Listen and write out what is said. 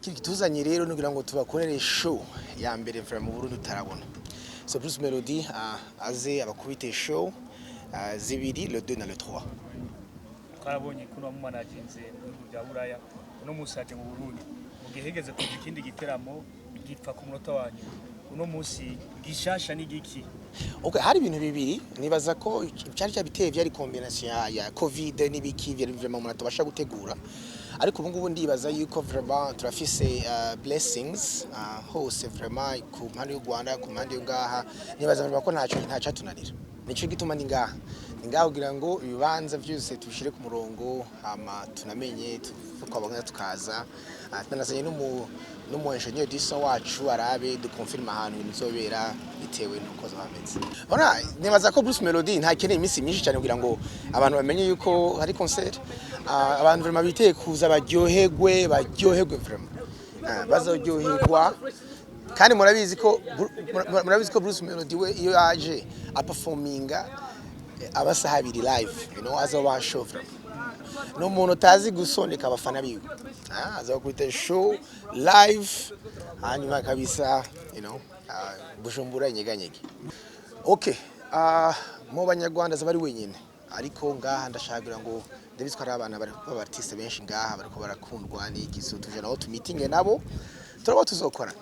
kituzanye rero nugira ngo tubakorere show ya mbere mvira mu Burundi utarabona. So Bruce Melodie aze abakubite show zibiri le 2 na le 3. Twarabonye kuno mu managinze mu bya buraya uno musaje mu Burundi mu gihe hegeze ku ikindi giteramo gipfa ku munota wanyu uno musi gishasha ni giki. Okay, hari ibintu bibiri nibaza ko cyari cyabiteye byari combination ya covid n'ibiki byari vraiment umuntu atabasha gutegura, ariko ubu ngubu ndibaza yuko vraiment turafise blessings hose vraiment ku mpande y'u Rwanda ku mpande yo ngaha, nibaza ko ntacyo tunanira. Nico gituma ndi ngaha kugira ngo ibibanza byose tushire ku murongo ama tunamenye tukabanga tukaza tunasanye n'umu engineer disa wacu arabe de confirme ahantu nizobera bitewe nuko zameze. Ona nibaza ko Bruce Melodie ntakeneye iminsi myinshi cyane kugira ngo abantu bamenye yuko hari concert, abantu vraiment biteye kuza baryoherwe vraiment bazoryoherwa. Kandi murabizi ko Bruce Melodie we iyo aje performinga abasaha abiri live, azoba show vraiment no muntu tazi gusondeka abafana biwe, azoba kwita show live hanyuma kabisa, Bujumbura nyeganyege. Okay, mu banyarwanda zabari wenyine, ariko ngaha ndashagira ngo ndabizwa ari abana bari artiste benshi ngaha bariko barakundwa n'igiso tuje naho tu meeting nabo turabo tuzokora.